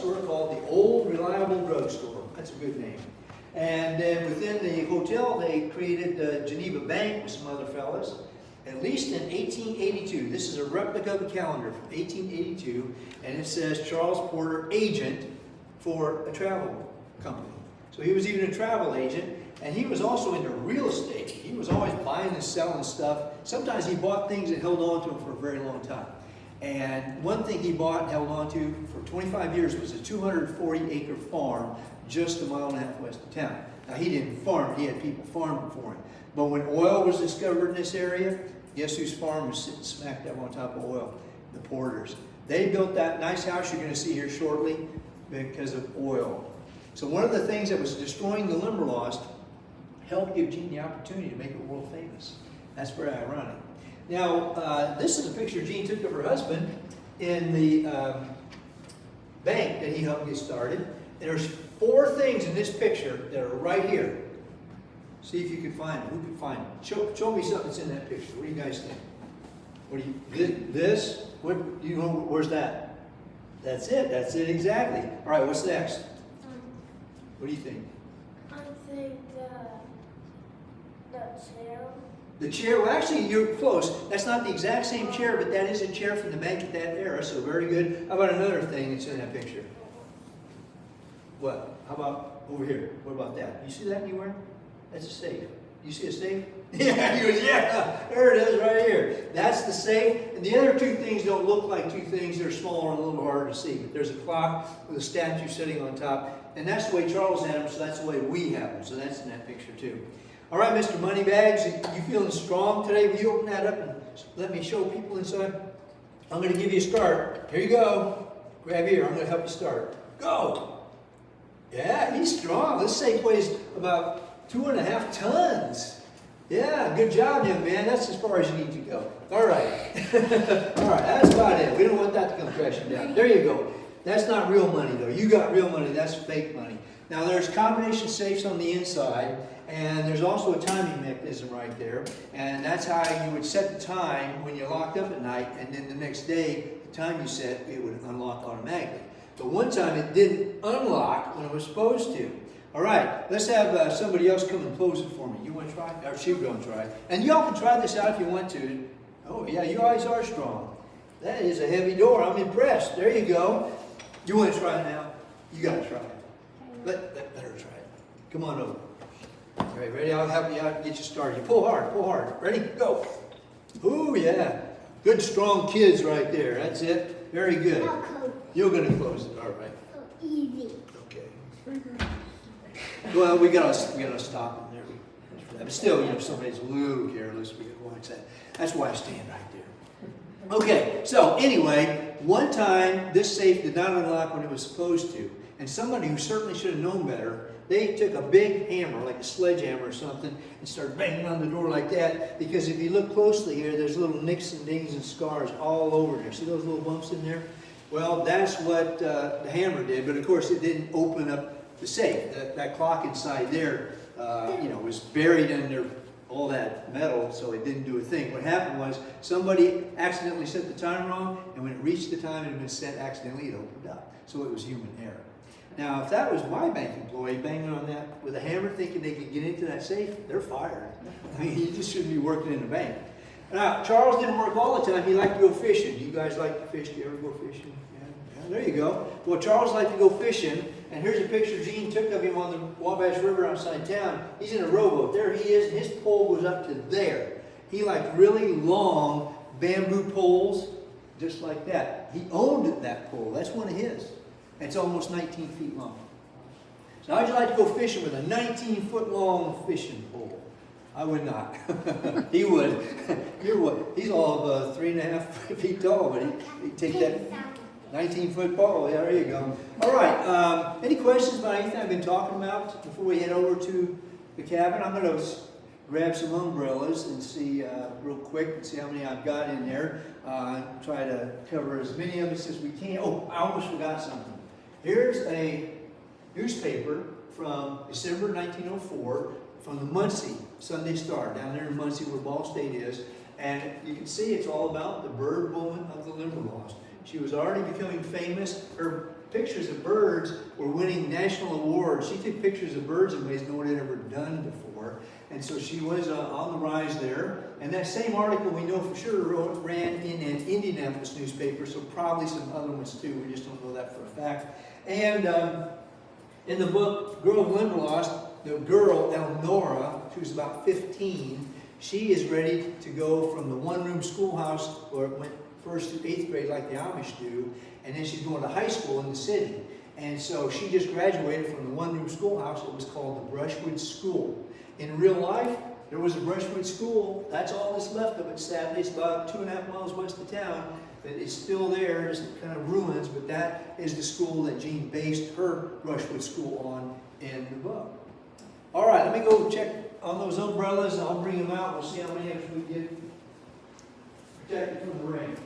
drugstore called the Old Reliable Drugstore. That's a good name. And then within the hotel, they created the Geneva Bank with some other fellas. At least in 1882, this is a replica of a calendar from 1882, and it says Charles Porter, agent for a travel company. So he was even a travel agent, and he was also into real estate. He was always buying and selling stuff. Sometimes he bought things that held on to him for a very long time. And one thing he bought and held on to for 25 years was a 240-acre farm just a mile and a half west of town. Now, he didn't farm, he had people farming for him. But when oil was discovered in this area, guess whose farm was sitting smack dab on top of oil? The Porters. They built that nice house you're going to see here shortly because of oil. So one of the things that was destroying the Limberlost helped give Gene the opportunity to make it world famous. That's very ironic. Now, this is a picture Gene took of her husband in the bank that he helped get started. And there's 4 things in this picture that are right here. See if you can find them. Who can find them? Show me something that's in that picture. What do you guys think? What do you, this? What, do you know, where's that? That's it. That's it exactly. All right, what's next? What do you think? I think the chair. The chair, well actually you're close. That's not the exact same chair, but that is a chair from the bank at that era, so very good. How about another thing that's in that picture? What? How about over here? What about that? You see that anywhere? That's a safe. You see a safe? Yeah, he goes, yeah, there it is right here. That's the safe. And the other 2 things don't look like 2 things. They're smaller and a little harder to see. But there's a clock with a statue sitting on top. And that's the way Charles had them, so that's the way we have them. So that's in that picture too. All right, Mr. Moneybags, you feeling strong today? Will you open that up and let me show people inside? I'm going to give you a start. Here you go. Grab here. I'm going to help you start. Go. Yeah, he's strong. This safe weighs about 2.5 tons. Yeah, good job, young man. That's as far as you need to go. All right. All right, that's about it. We don't want that to come crashing down. There you go. That's not real money, though. You got real money. That's fake money. Now, there's combination safes on the inside, and there's also a timing mechanism right there. And that's how you would set the time when you're locked up at night, and then the next day, the time you set, it would unlock automatically. But one time, it didn't unlock when it was supposed to. All right, let's have somebody else come and close it for me. You want to try? Or she's going to try. And y'all can try this out if you want to. Oh, yeah, you guys are strong. That is a heavy door. I'm impressed. There you go. You want to try it now? You got to try it. Let her try it. Come on over. All right, ready? I'll help you out and get you started. You pull hard, pull hard. Ready? Go. Ooh, yeah. Good, strong kids right there. That's it. Very good. You're going to close it. All right. Easy. Okay. Well, we gotta stop them there. But still, you know, if somebody's a little careless, we gotta watch that. That's why I stand right there. Okay, so anyway, one time this safe did not unlock when it was supposed to, and somebody who certainly should have known better, they took a big hammer, like a sledgehammer or something, and started banging on the door like that. Because if you look closely here, there's little nicks and dings and scars all over there. See those little bumps in there? Well, that's what the hammer did, but of course it didn't open up the safe. That clock inside there, you know, was buried under all that metal, so it didn't do a thing. What happened was somebody accidentally set the time wrong, and when it reached the time it had been set accidentally, it opened up. So it was human error. Now, if that was my bank employee banging on that with a hammer thinking they could get into that safe, they're fired. I mean, you just shouldn't be working in a bank. Now, Charles didn't work all the time. He liked to go fishing. Do you guys like to fish? Do you ever go fishing? Yeah, there you go. Well, Charles liked to go fishing, and here's a picture Gene took of him on the Wabash River outside town. He's in a rowboat. There he is, and his pole goes up to there. He liked really long bamboo poles, just like that. He owned that pole. That's one of his. It's almost 19 feet long. So how'd you like to go fishing with a 19-foot long fishing pole? I would not. He would. He's all of 3.5 feet tall, but he'd take that 19-foot pole. Yeah, there you go. All right. Any questions about anything I've been talking about before we head over to the cabin? I'm going to grab some umbrellas and see real quick and see how many I've got in there. Try to cover as many of us as we can. Oh, I almost forgot something. Here's a newspaper from December 1904 from the Muncie Sunday Star down there in Muncie where Ball State is. And you can see it's all about the bird woman of the Limberlost. She was already becoming famous. Her pictures of birds were winning national awards. She took pictures of birds in ways no one had ever done before. And so she was on the rise there. And that same article we know for sure ran in an Indianapolis newspaper, so probably some other ones too. We just don't know that for a fact. And in the book, Girl of Limberlost, the girl, Elnora, she was about 15, she is ready to go from the one-room schoolhouse where it went first through 8th grade like the Amish do, and then she's going to high school in the city. And so she just graduated from the one-room schoolhouse. It was called the Brushwood School. In real life, there was a Brushwood School. That's all that's left of it, sadly. It's about 2.5 miles west of town. But it's still there, just kind of ruins, but that is the school that Jean based her Brushwood School on in the book. All right, let me go check on those umbrellas, and I'll bring them out. We'll see how many extra we get protected from the rain.